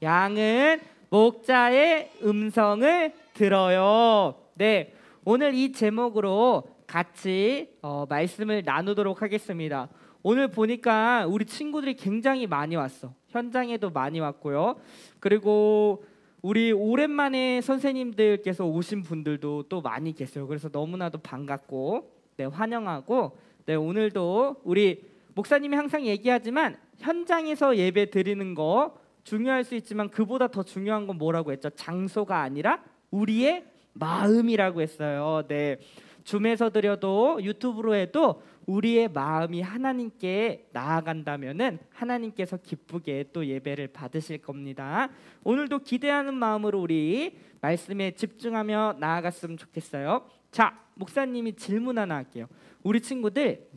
양은 목자의 음성을 들어요. 네, 오늘 이 제목으로 같이 말씀을 나누도록 하겠습니다. 오늘 보니까 우리 친구들이 굉장히 많이 왔어. 현장에도 많이 왔고요. 그리고 우리 오랜만에 선생님들께서 오신 분들도 또 많이 계세요. 그래서 너무나도 반갑고 네, 환영하고 네, 오늘도 우리 목사님이 항상 얘기하지만 현장에서 예배 드리는 거 중요할 수 있지만 그보다 더 중요한 건 뭐라고 했죠? 장소가 아니라 우리의 마음이라고 했어요. 네, 줌에서 드려도 유튜브로 해도 우리의 마음이 하나님께 나아간다면은 하나님께서 기쁘게 또 예배를 받으실 겁니다. 오늘도 기대하는 마음으로 우리 말씀에 집중하며 나아갔으면 좋겠어요. 자, 목사님이 질문 하나 할게요. 우리 친구들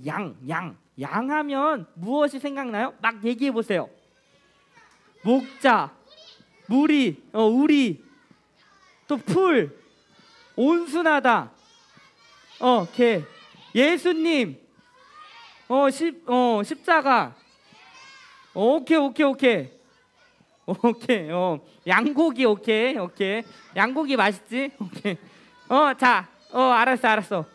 양하면 무엇이 생각나요? 막 얘기해 보세요. 목자, 무리, 우리, 또 풀, 온순하다, 개, 예수님, 십자가, 오케이, 양고기, 오케이, 양고기 맛있지? 오케이, 알았어.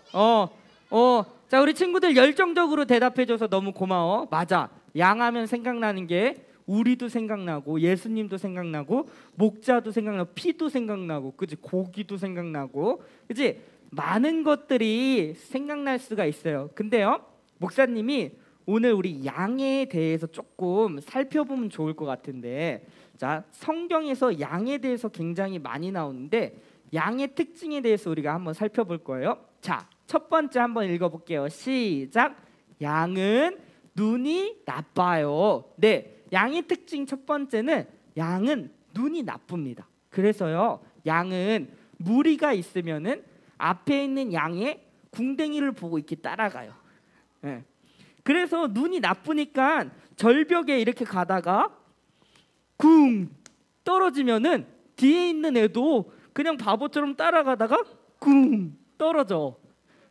자, 우리 친구들 열정적으로 대답해줘서 너무 고마워. 맞아, 양하면 생각나는 게 우리도 생각나고 예수님도 생각나고 목자도 생각나고 피도 생각나고 그치, 고기도 생각나고 그치, 많은 것들이 생각날 수가 있어요. 근데요, 목사님이 오늘 우리 양에 대해서 조금 살펴보면 좋을 것 같은데, 자, 성경에서 양에 대해서 굉장히 많이 나오는데 양의 특징에 대해서 우리가 한번 살펴볼 거예요. 자, 첫 번째 한번 읽어볼게요. 시작. 양은 눈이 나빠요. 네, 양의 특징 첫 번째는 양은 눈이 나쁩니다. 그래서요, 양은 무리가 있으면은 앞에 있는 양의 궁뎅이를 보고 이렇게 따라가요. 네. 그래서 눈이 나쁘니까 절벽에 이렇게 가다가 쿵 떨어지면은 뒤에 있는 애도 그냥 바보처럼 따라가다가 쿵 떨어져.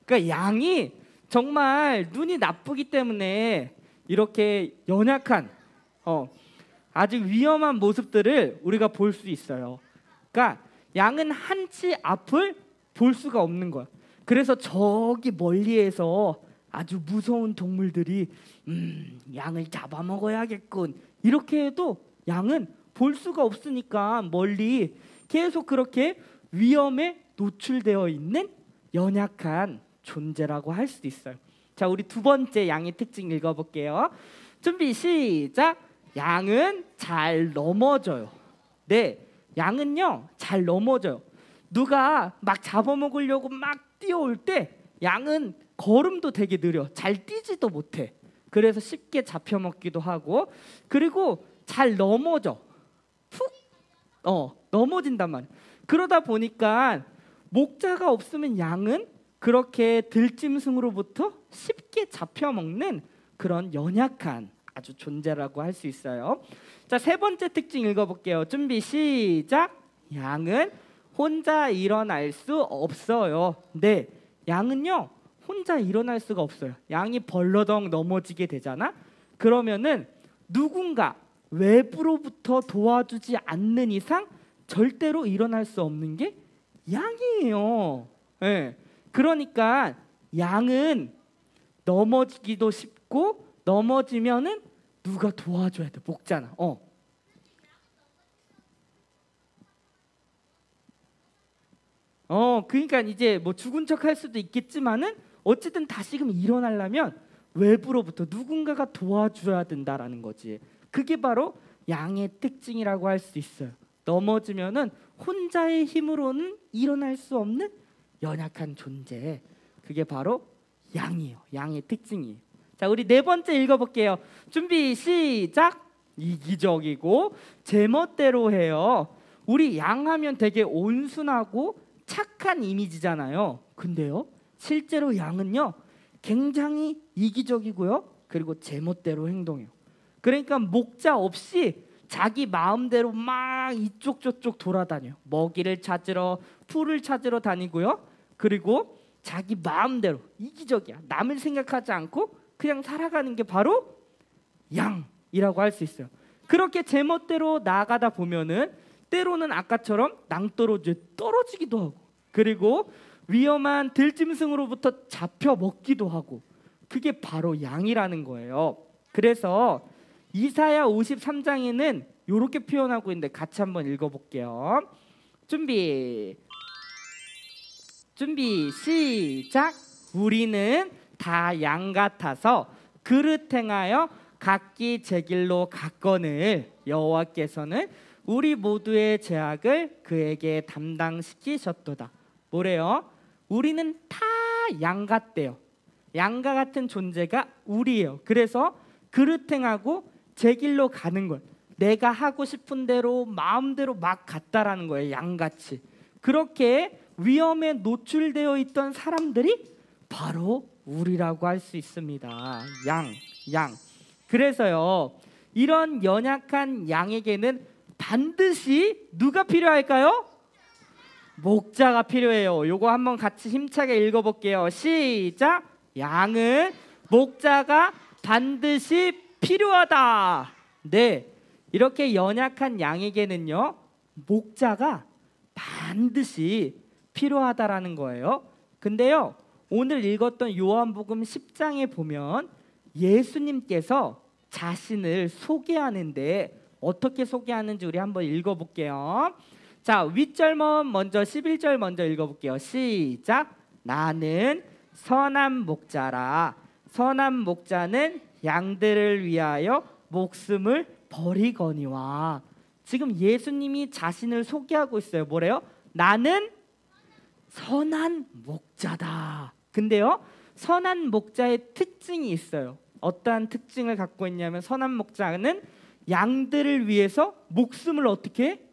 그러니까 양이 정말 눈이 나쁘기 때문에 이렇게 연약한 아주 위험한 모습들을 우리가 볼 수 있어요. 그러니까 양은 한치 앞을 볼 수가 없는 거야. 그래서 저기 멀리에서 아주 무서운 동물들이 양을 잡아먹어야겠군 이렇게 해도 양은 볼 수가 없으니까 멀리 계속 그렇게 위험에 노출되어 있는 연약한 존재라고 할 수 있어요. 자, 우리 두 번째 양의 특징 읽어볼게요. 준비 시작. 양은 잘 넘어져요. 네, 양은요 잘 넘어져요. 누가 막 잡아먹으려고 막 뛰어올 때 양은 걸음도 되게 느려. 잘 뛰지도 못해. 그래서 쉽게 잡혀먹기도 하고, 그리고 잘 넘어져. 푹 넘어진단 말이야. 그러다 보니까 목자가 없으면 양은 그렇게 들짐승으로부터 쉽게 잡혀먹는 그런 연약한 아주 존재라고 할 수 있어요. 자, 세 번째 특징 읽어볼게요. 준비 시작. 양은 혼자 일어날 수 없어요. 네, 양은요 혼자 일어날 수가 없어요. 양이 벌러덩 넘어지게 되잖아. 그러면은 누군가 외부로부터 도와주지 않는 이상 절대로 일어날 수 없는 게 양이에요. 네. 그러니까 양은 넘어지기도 쉽고 넘어지면은 누가 도와줘야 돼. 목자나. 그러니까 이제 뭐 죽은 척 할 수도 있겠지만은 어쨌든 다시금 일어나려면 외부로부터 누군가가 도와줘야 된다라는 거지. 그게 바로 양의 특징이라고 할 수 있어요. 넘어지면은 혼자의 힘으로는 일어날 수 없는 연약한 존재. 그게 바로 양이에요. 양의 특징이에요. 자, 우리 네 번째 읽어볼게요. 준비 시작. 이기적이고 제멋대로 해요. 우리 양 하면 되게 온순하고 착한 이미지잖아요. 근데요, 실제로 양은요 굉장히 이기적이고요, 그리고 제멋대로 행동해요. 그러니까 목자 없이 자기 마음대로 막 이쪽 저쪽 돌아다녀요. 먹이를 찾으러, 풀을 찾으러 다니고요. 그리고 자기 마음대로 이기적이야. 남을 생각하지 않고 그냥 살아가는 게 바로 양이라고 할 수 있어요. 그렇게 제멋대로 나아가다 보면은 때로는 아까처럼 낭떠러지에 떨어지기도 하고, 그리고 위험한 들짐승으로부터 잡혀 먹기도 하고, 그게 바로 양이라는 거예요. 그래서 이사야 53장에는 이렇게 표현하고 있는데 같이 한번 읽어볼게요. 준비 시작. 우리는 다 양 같아서 그릇 행하여 각기 제 길로 갔거늘 여호와께서는 우리 모두의 죄악을 그에게 담당시키셨도다. 뭐래요? 우리는 다 양 같대요. 양과 같은 존재가 우리예요. 그래서 그릇 행하고 제 길로 가는 걸, 내가 하고 싶은 대로 마음대로 막 갔다라는 거예요. 양같이. 그렇게 위험에 노출되어 있던 사람들이 바로 우리라고 할 수 있습니다. 양. 그래서요, 이런 연약한 양에게는 반드시 누가 필요할까요? 목자가 필요해요. 요거 한번 같이 힘차게 읽어볼게요. 시작. 양은 목자가 반드시 필요하다. 네, 이렇게 연약한 양에게는요, 목자가 반드시 필요하다라는 거예요. 근데요, 오늘 읽었던 요한복음 10장에 보면 예수님께서 자신을 소개하는데 어떻게 소개하는지 우리 한번 읽어볼게요. 자, 윗절만 먼저 11절 먼저 읽어볼게요. 시작. 나는 선한 목자라. 선한 목자는 양들을 위하여 목숨을 버리거니와. 지금 예수님이 자신을 소개하고 있어요. 뭐래요? 나는 선한 목자다. 근데요, 선한 목자의 특징이 있어요. 어떠한 특징을 갖고 있냐면, 선한 목자는 양들을 위해서 목숨을 어떻게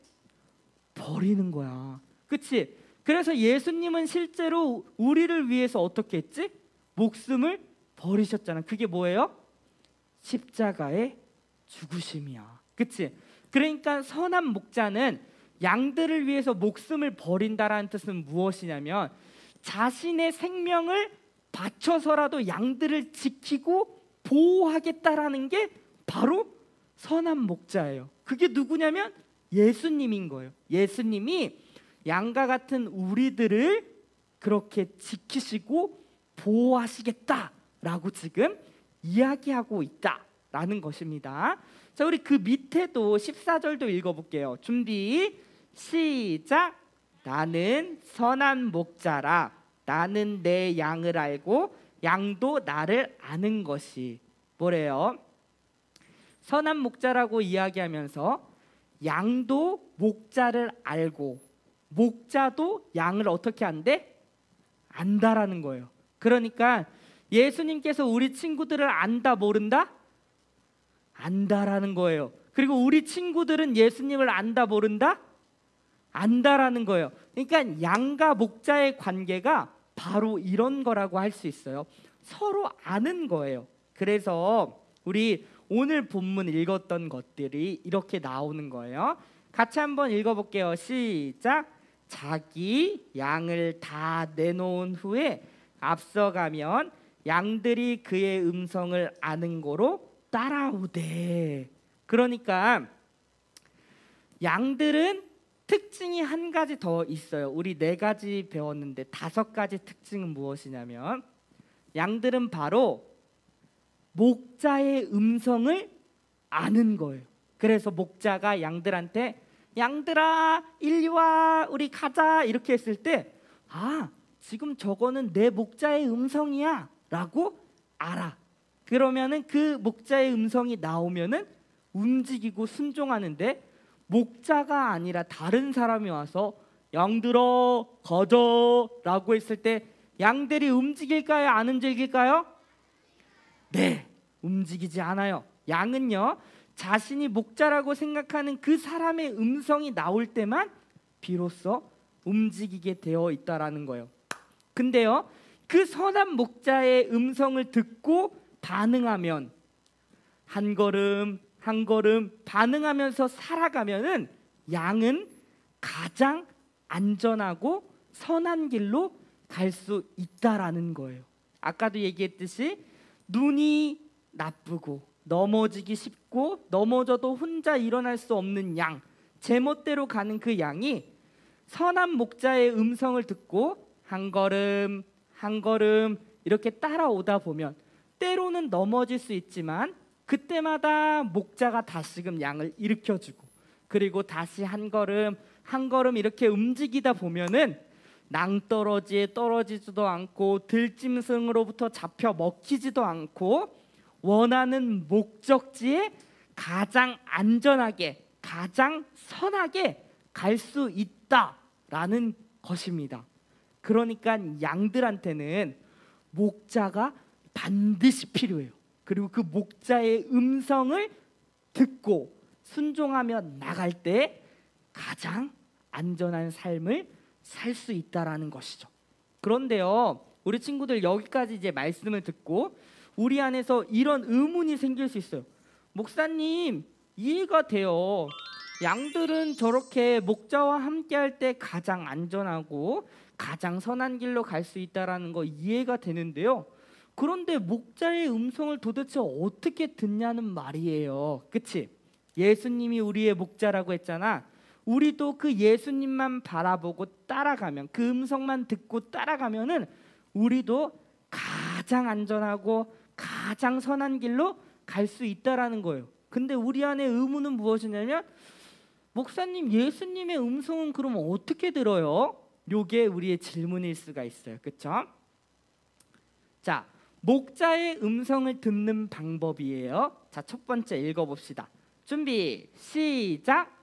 버리는 거야. 그치? 그래서 예수님은 실제로 우리를 위해서 어떻게 했지? 목숨을 버리셨잖아. 그게 뭐예요? 십자가의 죽으심이야. 그치? 그러니까 선한 목자는 양들을 위해서 목숨을 버린다라는 뜻은 무엇이냐면, 자신의 생명을 바쳐서라도 양들을 지키고 보호하겠다라는 게 바로 선한 목자예요. 그게 누구냐면 예수님인 거예요. 예수님이 양과 같은 우리들을 그렇게 지키시고 보호하시겠다라고 지금 이야기하고 있다라는 것입니다. 자, 우리 그 밑에도 14절도 읽어볼게요. 준비 시작. 나는 선한 목자라. 나는 내 양을 알고 양도 나를 아는 것이. 뭐래요? 선한 목자라고 이야기하면서 양도 목자를 알고 목자도 양을 어떻게 한대? 안다라는 거예요. 그러니까 예수님께서 우리 친구들을 안다 모른다? 안다라는 거예요. 그리고 우리 친구들은 예수님을 안다 모른다? 안다라는 거예요. 그러니까 양과 목자의 관계가 바로 이런 거라고 할 수 있어요. 서로 아는 거예요. 그래서 우리 오늘 본문 읽었던 것들이 이렇게 나오는 거예요. 같이 한번 읽어볼게요. 시작. 자기 양을 다 내놓은 후에 앞서가면 양들이 그의 음성을 아는 거로 따라오대. 그러니까 양들은 특징이 한 가지 더 있어요. 우리 4가지 배웠는데 5가지 특징은 무엇이냐면, 양들은 바로 목자의 음성을 아는 거예요. 그래서 목자가 양들한테 양들아 이리 와 우리 가자 이렇게 했을 때, 아, 지금 저거는 내 목자의 음성이야 라고 알아. 그러면은 그 목자의 음성이 나오면은 움직이고 순종하는데, 목자가 아니라 다른 사람이 와서 양들아 가자 라고 했을 때 양들이 움직일까요? 안 움직일까요? 네, 움직이지 않아요. 양은요, 자신이 목자라고 생각하는 그 사람의 음성이 나올 때만 비로소 움직이게 되어 있다라는 거예요. 근데요, 그 선한 목자의 음성을 듣고 반응하면, 한 걸음 한 걸음 반응하면서 살아가면은 양은 가장 안전하고 선한 길로 갈 수 있다라는 거예요. 아까도 얘기했듯이 눈이 나쁘고 넘어지기 쉽고 넘어져도 혼자 일어날 수 없는 양, 제멋대로 가는 그 양이 선한 목자의 음성을 듣고 한 걸음 한 걸음 이렇게 따라오다 보면 때로는 넘어질 수 있지만 그때마다 목자가 다시금 양을 일으켜주고 그리고 다시 한 걸음 한 걸음 이렇게 움직이다 보면은 낭떠러지에 떨어지지도 않고 들짐승으로부터 잡혀 먹히지도 않고 원하는 목적지에 가장 안전하게 가장 선하게 갈 수 있다라는 것입니다. 그러니까 양들한테는 목자가 반드시 필요해요. 그리고 그 목자의 음성을 듣고 순종하며 나갈 때 가장 안전한 삶을 살 수 있다라는 것이죠. 그런데요, 우리 친구들 여기까지 이제 말씀을 듣고 우리 안에서 이런 의문이 생길 수 있어요. 목사님, 이해가 돼요. 양들은 저렇게 목자와 함께 할 때 가장 안전하고 가장 선한 길로 갈 수 있다라는 거 이해가 되는데요. 그런데 목자의 음성을 도대체 어떻게 듣냐는 말이에요. 그치? 예수님이 우리의 목자라고 했잖아. 우리도 그 예수님만 바라보고 따라가면, 그 음성만 듣고 따라가면은 우리도 가장 안전하고 가장 선한 길로 갈 수 있다라는 거예요. 근데 우리 안에 의문은 무엇이냐면, 목사님, 예수님의 음성은 그러면 어떻게 들어요? 요게 우리의 질문일 수가 있어요. 그렇죠? 자, 목자의 음성을 듣는 방법이에요. 자, 첫 번째 읽어봅시다. 준비, 시작.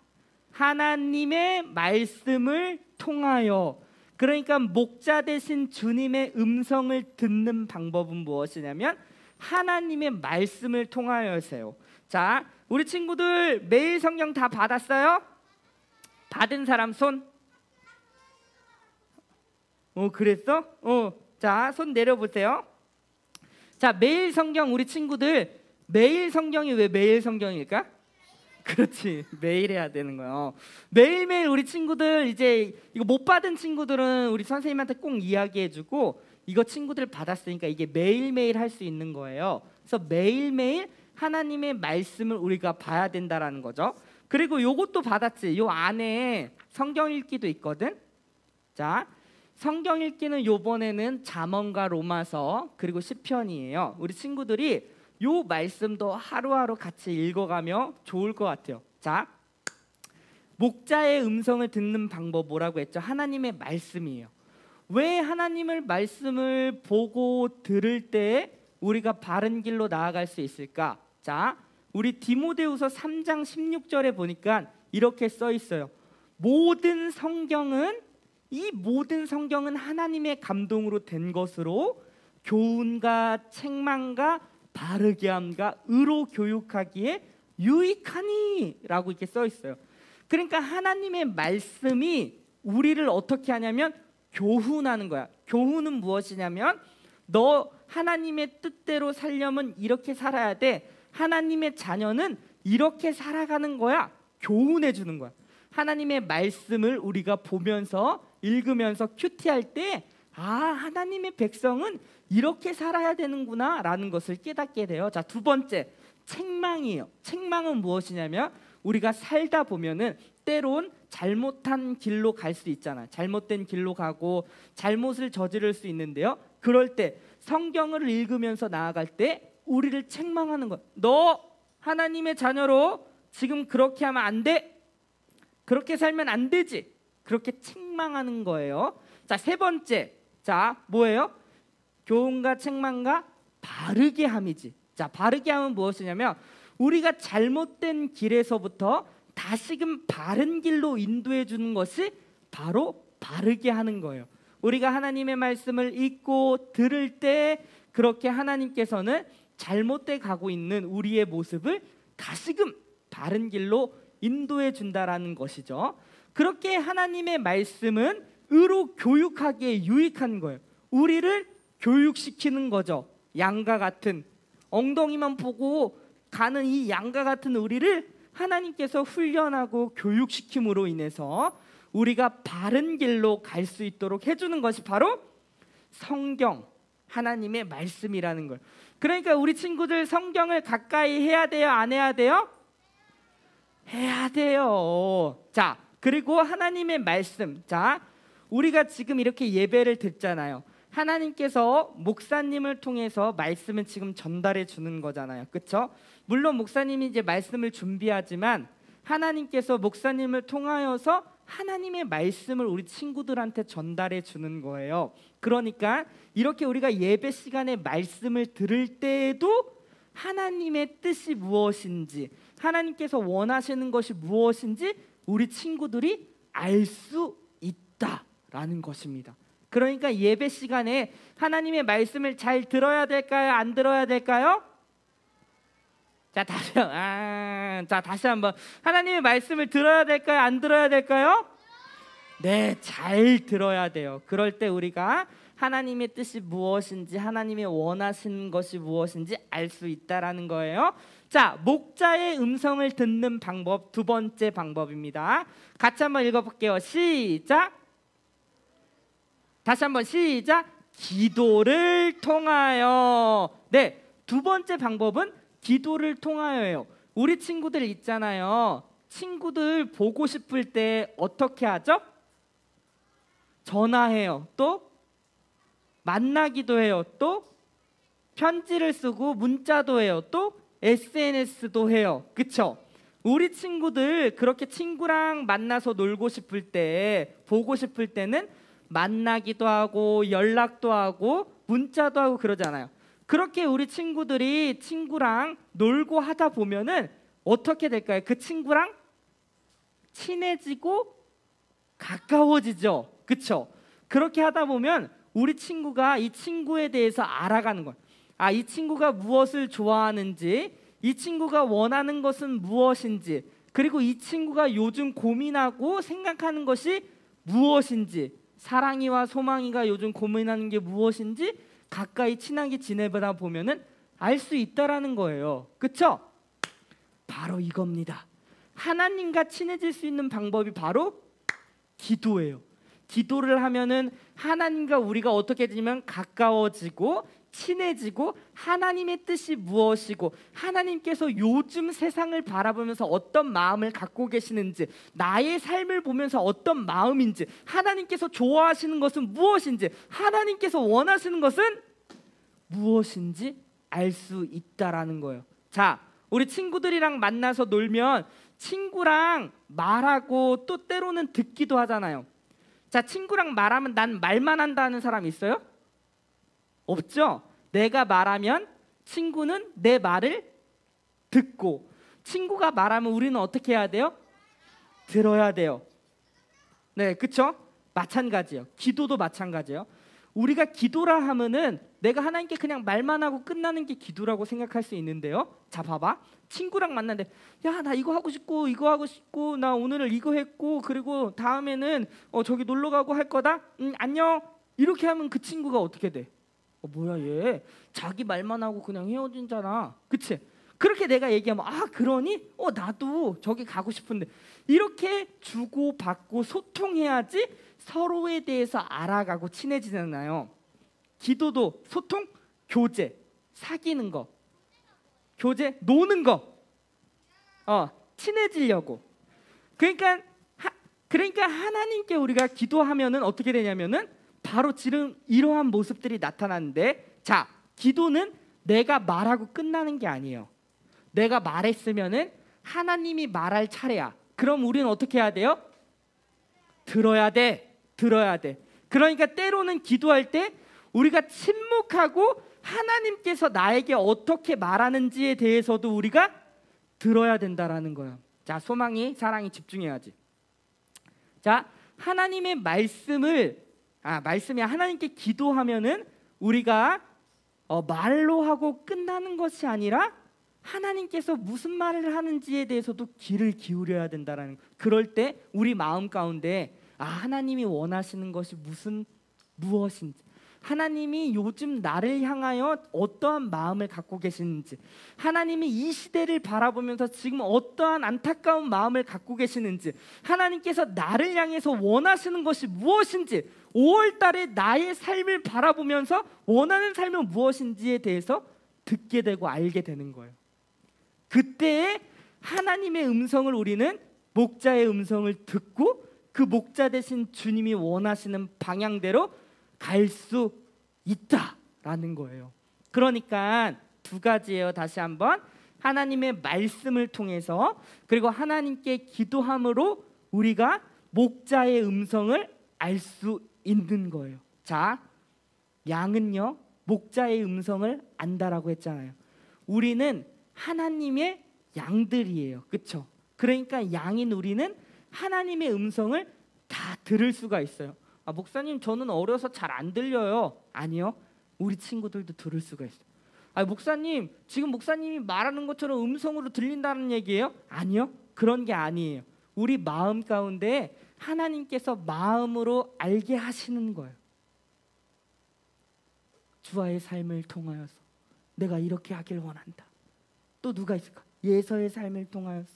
하나님의 말씀을 통하여. 그러니까 목자 대신 주님의 음성을 듣는 방법은 무엇이냐면 하나님의 말씀을 통하여세요. 자, 우리 친구들 매일 성경 다 받았어요? 받은 사람 손? 그랬어? 자, 손 내려보세요. 자, 매일 성경 우리 친구들, 매일 성경이 왜 매일 성경일까? 그렇지, 매일 해야 되는 거예요. 매일매일 우리 친구들, 이제 이거 못 받은 친구들은 우리 선생님한테 꼭 이야기해주고, 이거 친구들 받았으니까 이게 매일매일 할 수 있는 거예요. 그래서 매일매일 하나님의 말씀을 우리가 봐야 된다라는 거죠. 그리고 요것도 받았지. 요 안에 성경 읽기도 있거든. 자, 성경 읽기는 요번에는 잠언과 로마서 그리고 시편이에요. 우리 친구들이 요 말씀도 하루하루 같이 읽어가며 좋을 것 같아요. 자, 목자의 음성을 듣는 방법 뭐라고 했죠? 하나님의 말씀이에요. 왜 하나님의 말씀을 보고 들을 때 우리가 바른 길로 나아갈 수 있을까? 자, 우리 디모데후서 3장 16절에 보니까 이렇게 써 있어요. 이 모든 성경은 하나님의 감동으로 된 것으로 교훈과 책망과 바르게 함과 의로 교육하기에 유익하니 라고 이렇게 써 있어요. 그러니까 하나님의 말씀이 우리를 어떻게 하냐면 교훈하는 거야. 교훈은 무엇이냐면 너 하나님의 뜻대로 살려면 이렇게 살아야 돼. 하나님의 자녀는 이렇게 살아가는 거야. 교훈해 주는 거야. 하나님의 말씀을 우리가 보면서 읽으면서 큐티할 때 하나님의 백성은 이렇게 살아야 되는구나 라는 것을 깨닫게 돼요. 자, 두 번째, 책망이에요. 책망은 무엇이냐면 우리가 살다 보면은 때론 잘못한 길로 갈 수 있잖아. 잘못된 길로 가고 잘못을 저지를 수 있는데요. 그럴 때 성경을 읽으면서 나아갈 때 우리를 책망하는 거야. 너 하나님의 자녀로 지금 그렇게 하면 안 돼. 그렇게 살면 안 되지. 그렇게 책망하는 거예요. 자, 세 번째, 자, 뭐예요? 교훈과 책망과 바르게 함이지. 자, 바르게 함은 무엇이냐면 우리가 잘못된 길에서부터 다시금 바른 길로 인도해 주는 것이 바로 바르게 하는 거예요. 우리가 하나님의 말씀을 읽고 들을 때 그렇게 하나님께서는 잘못돼 가고 있는 우리의 모습을 다시금 바른 길로 인도해 준다라는 것이죠. 그렇게 하나님의 말씀은 의로 교육하기에 유익한 거예요. 우리를 교육시키는 거죠. 양과 같은, 엉덩이만 보고 가는 이 양과 같은 우리를 하나님께서 훈련하고 교육시킴으로 인해서 우리가 바른 길로 갈 수 있도록 해주는 것이 바로 성경, 하나님의 말씀이라는 걸. 그러니까 우리 친구들 성경을 가까이 해야 돼요? 안 해야 돼요? 해야 돼요. 자, 그리고 하나님의 말씀. 자, 우리가 지금 이렇게 예배를 듣잖아요. 하나님께서 목사님을 통해서 말씀을 지금 전달해 주는 거잖아요. 그렇죠? 물론 목사님이 이제 말씀을 준비하지만 하나님께서 목사님을 통하여서 하나님의 말씀을 우리 친구들한테 전달해 주는 거예요. 그러니까 이렇게 우리가 예배 시간에 말씀을 들을 때에도 하나님의 뜻이 무엇인지, 하나님께서 원하시는 것이 무엇인지 우리 친구들이 알 수 있다라는 것입니다. 그러니까 예배 시간에 하나님의 말씀을 잘 들어야 될까요? 안 들어야 될까요? 자, 다시 한번 하나님의 말씀을 들어야 될까요? 안 들어야 될까요? 네, 잘 들어야 돼요. 그럴 때 우리가 하나님의 뜻이 무엇인지, 하나님의 원하시는 것이 무엇인지 알 수 있다라는 거예요. 자, 목자의 음성을 듣는 방법, 두 번째 방법입니다. 같이 한번 읽어볼게요. 시작. 다시 한번 시작. 기도를 통하여. 네, 두 번째 방법은 기도를 통하여예요. 우리 친구들 있잖아요. 친구들 보고 싶을 때 어떻게 하죠? 전화해요. 또 만나기도 해요. 또 편지를 쓰고 문자도 해요. 또 SNS도 해요. 그쵸? 우리 친구들 그렇게 친구랑 만나서 놀고 싶을 때, 보고 싶을 때는 만나기도 하고 연락도 하고 문자도 하고 그러잖아요. 그렇게 우리 친구들이 친구랑 놀고 하다 보면은 어떻게 될까요? 그 친구랑 친해지고 가까워지죠. 그쵸? 그렇게 하다 보면 우리 친구가 이 친구에 대해서 알아가는 거예요. 아, 이 친구가 무엇을 좋아하는지, 이 친구가 원하는 것은 무엇인지, 그리고 이 친구가 요즘 고민하고 생각하는 것이 무엇인지, 사랑이와 소망이가 요즘 고민하는 게 무엇인지 가까이 친하게 지내보다 보면은 알 수 있다라는 거예요. 그쵸? 바로 이겁니다. 하나님과 친해질 수 있는 방법이 바로 기도예요. 기도를 하면은 하나님과 우리가 어떻게 되면 가까워지고 친해지고 하나님의 뜻이 무엇이고 하나님께서 요즘 세상을 바라보면서 어떤 마음을 갖고 계시는지, 나의 삶을 보면서 어떤 마음인지, 하나님께서 좋아하시는 것은 무엇인지, 하나님께서 원하시는 것은 무엇인지 알 수 있다라는 거예요. 자, 우리 친구들이랑 만나서 놀면 친구랑 말하고 또 때로는 듣기도 하잖아요. 자, 친구랑 말하면 난 말만 한다는 사람 있어요? 없죠? 내가 말하면 친구는 내 말을 듣고, 친구가 말하면 우리는 어떻게 해야 돼요? 들어야 돼요. 네, 그쵸? 마찬가지예요. 기도도 마찬가지예요. 우리가 기도라 하면은 내가 하나님께 그냥 말만 하고 끝나는 게 기도라고 생각할 수 있는데요. 자, 봐봐. 친구랑 만났는데 야, 나 이거 하고 싶고 이거 하고 싶고 나 오늘은 이거 했고 그리고 다음에는 저기 놀러 가고 할 거다. 안녕. 이렇게 하면 그 친구가 어떻게 돼? 뭐야 얘 자기 말만 하고 그냥 헤어진잖아. 그치? 그렇게 내가 얘기하면 아 그러니? 나도 저기 가고 싶은데. 이렇게 주고받고 소통해야지 서로에 대해서 알아가고 친해지잖아요. 기도도 소통, 교제, 사귀는 거, 교제, 노는 거, 친해지려고. 그러니까 하나님께 우리가 기도하면은 어떻게 되냐면은 바로 지금 이러한 모습들이 나타나는데, 자, 기도는 내가 말하고 끝나는 게 아니에요. 내가 말했으면은 하나님이 말할 차례야. 그럼 우리는 어떻게 해야 돼요? 들어야 돼. 그러니까 때로는 기도할 때 우리가 침묵하고 하나님께서 나에게 어떻게 말하는지에 대해서도 우리가 들어야 된다라는 거예요. 자, 소망이, 사랑이 집중해야지. 자, 하나님의 말씀이 하나님께 기도하면은 우리가 말로 하고 끝나는 것이 아니라 하나님께서 무슨 말을 하는지에 대해서도 귀를 기울여야 된다라는 거예요. 그럴 때 우리 마음 가운데 하나님이 원하시는 것이 무엇인지, 하나님이 요즘 나를 향하여 어떠한 마음을 갖고 계시는지, 하나님이 이 시대를 바라보면서 지금 어떠한 안타까운 마음을 갖고 계시는지, 하나님께서 나를 향해서 원하시는 것이 무엇인지, 5월 달에 나의 삶을 바라보면서 원하는 삶은 무엇인지에 대해서 듣게 되고 알게 되는 거예요. 그때에 하나님의 음성을 우리는 목자의 음성을 듣고 그 목자 대신 주님이 원하시는 방향대로 갈 수 있다라는 거예요. 그러니까 두 가지예요. 다시 한번, 하나님의 말씀을 통해서, 그리고 하나님께 기도함으로 우리가 목자의 음성을 알 수 있는 거예요. 자, 양은요 목자의 음성을 안다라고 했잖아요. 우리는 하나님의 양들이에요. 그렇죠? 그러니까 양인 우리는 하나님의 음성을 다 들을 수가 있어요. 아, 목사님 저는 어려서 잘 안 들려요. 아니요, 우리 친구들도 들을 수가 있어요. 아, 목사님 지금 목사님이 말하는 것처럼 음성으로 들린다는 얘기예요? 아니요, 그런 게 아니에요. 우리 마음 가운데 하나님께서 마음으로 알게 하시는 거예요. 주와의 삶을 통하여서 내가 이렇게 하길 원한다. 또 누가 있을까? 예서의 삶을 통하여서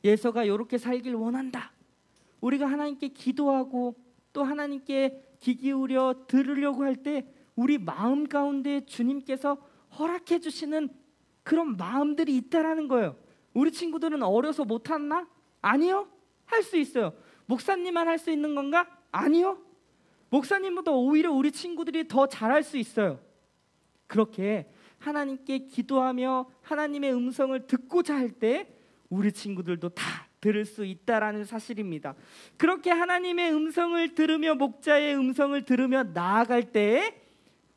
예서가 이렇게 살길 원한다. 우리가 하나님께 기도하고 또 하나님께 귀 기울여 들으려고 할 때 우리 마음 가운데 주님께서 허락해 주시는 그런 마음들이 있다라는 거예요. 우리 친구들은 어려서 못하나? 아니요, 할 수 있어요. 목사님만 할 수 있는 건가? 아니요, 목사님보다 오히려 우리 친구들이 더 잘할 수 있어요. 그렇게 하나님께 기도하며 하나님의 음성을 듣고자 할 때 우리 친구들도 다 들을 수 있다라는 사실입니다. 그렇게 하나님의 음성을 들으며 목자의 음성을 들으며 나아갈 때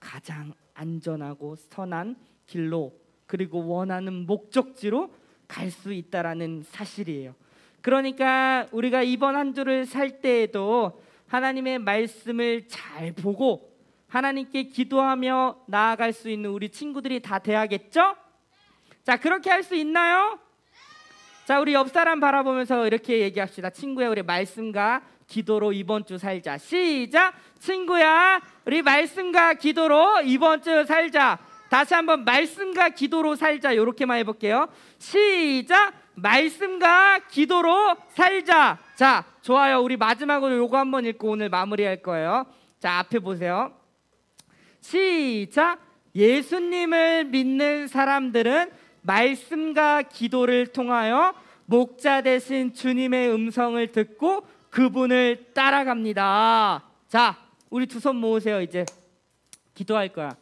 가장 안전하고 선한 길로, 그리고 원하는 목적지로 갈 수 있다라는 사실이에요. 그러니까 우리가 이번 한 주를 살 때에도 하나님의 말씀을 잘 보고 하나님께 기도하며 나아갈 수 있는 우리 친구들이 다 돼야겠죠? 자, 그렇게 할 수 있나요? 자, 우리 옆 사람 바라보면서 이렇게 얘기합시다. 친구야, 우리 말씀과 기도로 이번 주 살자. 시작! 친구야, 우리 말씀과 기도로 이번 주 살자. 다시 한번, 말씀과 기도로 살자. 이렇게만 해볼게요. 시작! 말씀과 기도로 살자. 자, 좋아요. 우리 마지막으로 요거 한번 읽고 오늘 마무리할 거예요. 자, 앞에 보세요. 시작! 예수님을 믿는 사람들은 말씀과 기도를 통하여 목자 되신 주님의 음성을 듣고 그분을 따라갑니다. 자, 우리 두 손 모으세요. 이제 기도할 거야.